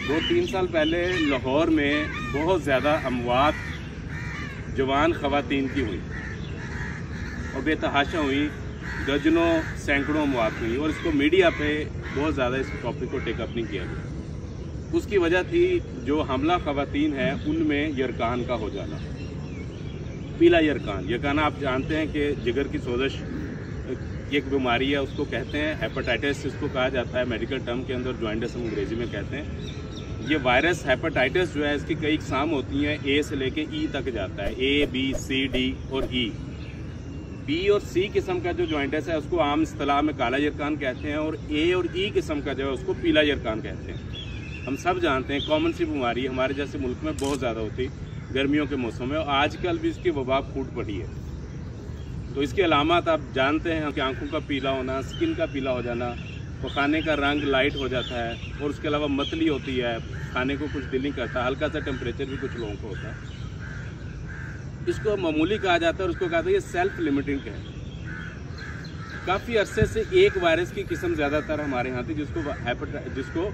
2-3 साल पहले लाहौर में बहुत ज़्यादा अमवात जवान ख़वातीन की हुई और बेतहाशा हुई, दर्जनों सैकड़ों अमवात हुई और इसको मीडिया पे बहुत ज़्यादा इस टॉपिक को टेकअप नहीं किया गया। उसकी वजह थी जो हमला ख़वातीन है उनमें यरकान का हो जाना, पीला यरकान। यरकान आप जानते हैं कि जिगर की सोजश की एक बीमारी है, उसको कहते हैं हेपेटाइटिस, इसको कहा जाता है मेडिकल टर्म के अंदर, जॉइंटिस हम अंग्रेजी में कहते हैं। ये वायरस हेपेटाइटिस जो है इसकी कई इकसाम होती हैं, ए से लेके ई तक जाता है, ए बी सी डी और ई। बी और सी किस्म का जो जॉइंटिस है उसको आम इस्तिलाह में काला यरकान कहते हैं और ए और ई किस्म का जो है उसको पीला यरकान कहते हैं। हम सब जानते हैं कॉमन सी बीमारी हमारे जैसे मुल्क में बहुत ज़्यादा होती गर्मियों के मौसम में और आजकल भी इसकी वबा फूट पड़ी है। तो इसकी अलामत आप जानते हैं कि आंखों का पीला होना, स्किन का पीला हो जाना, पकाने का रंग लाइट हो जाता है और उसके अलावा मतली होती है, खाने को कुछ दिल नहीं करता, हल्का सा टेम्परेचर भी कुछ लोगों को होता है। इसको मामूली कहा जाता है और उसको कहते हैं ये सेल्फ लिमिटिंग है। काफ़ी अरसे से एक वायरस की किस्म ज़्यादातर हमारे यहाँ थी जिसको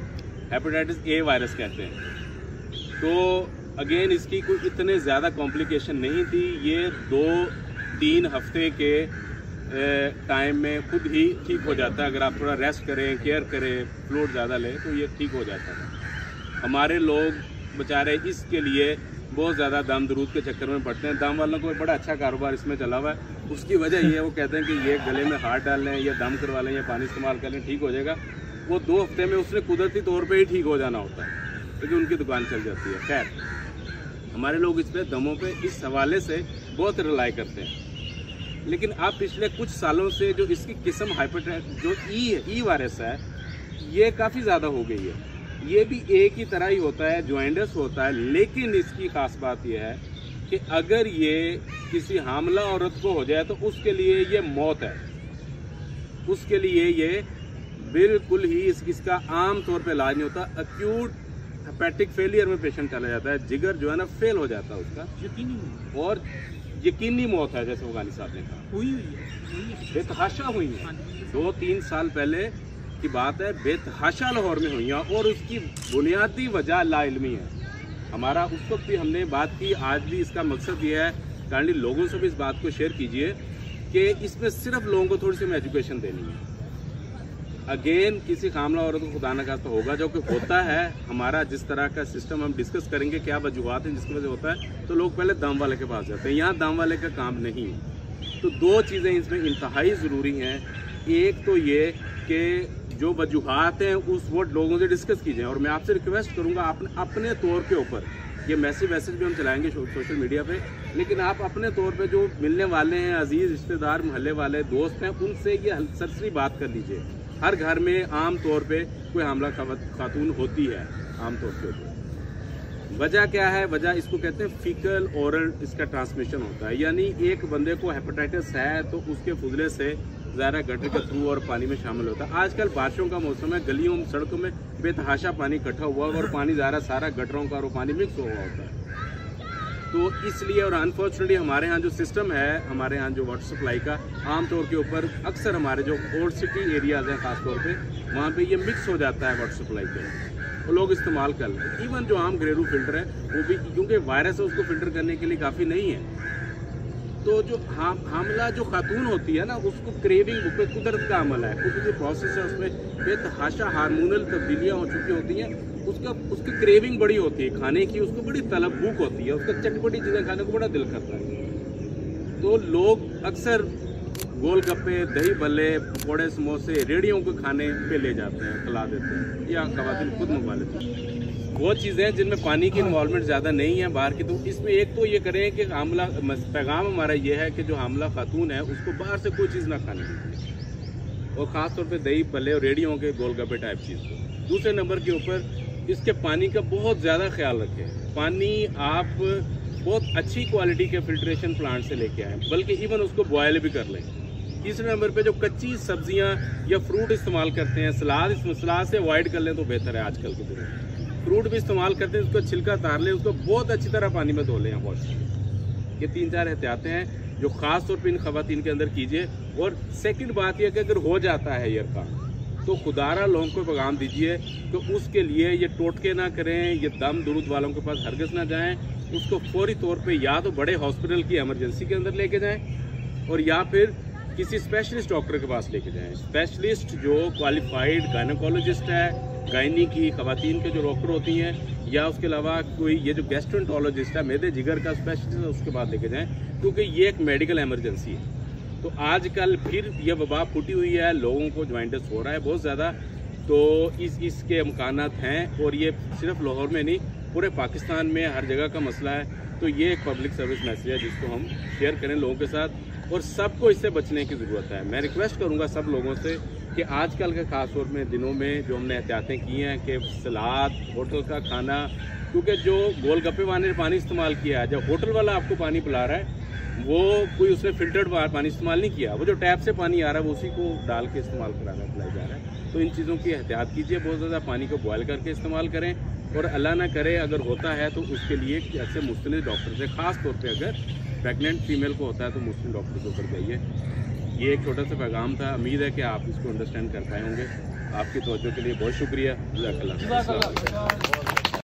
हेपेटाइटिस ए वायरस कहते हैं। तो अगेन इसकी कोई इतने ज़्यादा कॉम्प्लिकेशन नहीं थी, ये 2-3 हफ्ते के टाइम में खुद ही ठीक हो जाता है। अगर आप थोड़ा रेस्ट करें, केयर करें, फ्लूइड ज़्यादा लें तो ये ठीक हो जाता है। हमारे लोग बेचारे इसके लिए बहुत ज़्यादा दम दरूद के चक्कर में पड़ते हैं। दम वालों को बड़ा अच्छा कारोबार इसमें चला हुआ है। उसकी वजह ये है वो कहते हैं कि ये गले में हाथ डाल लें या दम करवा लें या पानी इस्तेमाल कर लें, ठीक हो जाएगा। वो 2 हफ्ते में उसने कुदरती तौर पर ही ठीक हो जाना होता है क्योंकि उनकी दुकान चल जाती है। खैर, हमारे लोग इस पे दमों पे इस हवाले से बहुत रिलाई करते हैं। लेकिन आप पिछले कुछ सालों से जो इसकी किस्म हेपेटाइटिस जो ई वायरस है ये काफ़ी ज़्यादा हो गई है। ये भी ए की तरह ही होता है, जॉइंटिस होता है, लेकिन इसकी खास बात यह है कि अगर ये किसी हामला औरत को हो जाए तो उसके लिए ये मौत है। उसके लिए ये बिल्कुल ही इसका आम तौर पर इलाज नहीं होता। एक्यूट हेपेटिक फेलियर में पेशेंट चला जाता है, जिगर जो है ना फेल हो जाता है उसका, यकीनी और यकीनी मौत है। जैसे अफगानी साहब ने कहा हुई है, बेतहाशा हुई है। 2-3 साल पहले की बात है, बेतहाशा लाहौर में हुई है और उसकी बुनियादी वजह लाइल्मी है। हमारा उस वक्त भी हमने बात की, आज भी इसका मकसद ये है काइंडली लोगों से भी इस बात को शेयर कीजिए कि इसमें सिर्फ लोगों को थोड़ी सी हमें एजुकेशन देनी है। अगेन किसी खामला औरत को खुदा न खास्ता होगा जो कि होता है, हमारा जिस तरह का सिस्टम हम डिस्कस करेंगे क्या वजूहत हैं जिसकी वजह होता है, तो लोग पहले दम वाले के पास जाते हैं। यहाँ दम वाले का काम नहीं है। तो 2 चीज़ें इसमें इंतहाई ज़रूरी हैं। एक तो ये कि जो वजूहत हैं वो लोगों से डिस्कस कीजिए और मैं आपसे रिक्वेस्ट करूँगा अपने तौर के ऊपर, ये मैसेज भी हम चलाएँगे सोशल मीडिया पर, लेकिन आप अपने तौर पर जो मिलने वाले हैं, अजीज़ रिश्तेदार, मोहल्ले वाले, दोस्त हैं, उनसे ये सरसरी बात कर लीजिए। हर घर में आम तौर पे कोई हमला खातून होती है आम तौर के ऊपर। वजह क्या है? वजह इसको कहते हैं फीकल ओरल इसका ट्रांसमिशन होता है, यानी एक बंदे को हेपेटाइटिस है तो उसके फुजले से ज़्यादा गटर के थ्रू और पानी में शामिल होता है। आजकल बारिशों का मौसम है, गलियों सड़कों में बेतहाशा पानी इकट्ठा हुआ और पानी ज़्यादा सारा गटरों का और पानी मिक्स हुआ होता है। तो इसलिए और अनफॉर्चुनेटली हमारे यहाँ जो सिस्टम है, हमारे यहाँ जो वाटर सप्लाई का आम तौर के ऊपर अक्सर हमारे जो ओल्ड सिटी एरियाज़ हैं ख़ास तौर पे, वहाँ पे ये मिक्स हो जाता है वाटर सप्लाई के, तो लोग इस्तेमाल कर लेते हैं। इवन जो आम घरेलू फिल्टर है वो भी, क्योंकि वायरस है उसको फिल्टर करने के लिए काफ़ी नहीं है। तो जो हामला जो खातून होती है ना, उसको क्रेविंग कुदरत का अमल है, कुछ जो प्रोसेस है उसमें बेतहाशा हार्मोनल तब्दीलियाँ हो चुकी होती हैं, उसकी क्रेविंग बड़ी होती है खाने की, उसको बड़ी तलब भूख होती है, उसका चटपटी चीज़ें खाने को बड़ा दिल करता है। तो लोग अक्सर गोलगप्पे, दही भल्ले, पकौड़े, समोसे रेडियों को खाने पे ले जाते हैं, खिला देते हैं या खवातीन खुद मंगवा लेते हैं। वो चीज़ें जिनमें पानी की इन्वॉल्वमेंट ज़्यादा नहीं है बाहर की, तो इसमें एक तो ये करें कि हामला पैगाम हमारा ये है कि जो हामला खातून है उसको बाहर से कोई चीज़ ना खानी चाहिए, और ख़ास तौर पे दही भल्ले और रेडियों के गोलगप्पे टाइप चीज़ को। दूसरे नंबर के ऊपर इसके पानी का बहुत ज़्यादा ख्याल रखें। पानी आप बहुत अच्छी क्वालिटी के फिल्ट्रेशन प्लांट से लेके आएँ, बल्कि इवन उसको बॉयल भी कर लें। तीसरे नंबर पे जो कच्ची सब्जियां या फ्रूट इस्तेमाल करते हैं, सलाद से अवॉइड कर लें तो बेहतर है। आजकल के दिनों में फ्रूट भी इस्तेमाल करते हैं, उसको छिलका तार लें, उसको बहुत अच्छी तरह पानी में धो लें, वॉश। ये 3-4 एहतियातें हैं जो ख़ास तौर पर इन खवातीन के अंदर कीजिए। और सेकंड बात यह कि अगर हो जाता है यरकान, तो खुदारा लोगों को पैगाम दीजिए तो उसके लिए ये टोटके ना करें, ये दम दुरुद वालों के पास हरगिज़ ना जाएं। उसको फौरी तौर पे या तो बड़े हॉस्पिटल की इमरजेंसी के अंदर लेके जाएं और या फिर किसी स्पेशलिस्ट डॉक्टर के पास लेके जाएं। स्पेशलिस्ट जो क्वालिफाइड गायनोकोलॉजिस्ट है, गायनी की खवातीन के जो डॉक्टर होती हैं, या उसके अलावा कोई ये जो गैस्ट्रोएंटरोलॉजिस्ट है, मैदे जिगर का स्पेशलिस्ट है, उसके बाद लेके जाएं, क्योंकि ये एक मेडिकल इमरजेंसी है। तो आजकल फिर यह वबा फूटी हुई है, लोगों को जॉइंटिस हो रहा है बहुत ज़्यादा। तो इसके अमकानात हैं और ये सिर्फ लाहौर में नहीं, पूरे पाकिस्तान में हर जगह का मसला है। तो ये एक पब्लिक सर्विस मैसेज है जिसको हम शेयर करें लोगों के साथ, और सबको इससे बचने की ज़रूरत है। मैं रिक्वेस्ट करूँगा सब लोगों से कि आजकल के ख़ास तौर में दिनों में जो हमने एहतियातें की हैं कि सलाद, होटल का खाना, क्योंकि जो गोलगप्पे वाले ने पानी इस्तेमाल किया है, जब होटल वाला आपको पानी पिला रहा है वो कोई उसने फिल्टर्ड पानी इस्तेमाल नहीं किया, वो जो टैप से पानी आ रहा है वो उसी को डाल के इस्तेमाल कराना पिलाया जा रहा है। तो इन चीज़ों की एहतियात कीजिए, बहुत ज़्यादा पानी को बॉयल करके इस्तेमाल करें, और अल्लाह ना करे अगर होता है तो उसके लिए ऐसे मुस्तलिफ डॉक्टर से, ख़ास तौर पे अगर प्रेगनेंट फीमेल को होता है तो मुस्लिम डॉक्टर से ऊपर जाइए। ये एक छोटा सा पैगाम था, उम्मीद है कि आप इसको अंडरस्टैंड कर पाए होंगे। आपकी तवज्जो के लिए बहुत शुक्रिया। जज़ाकल्लाह।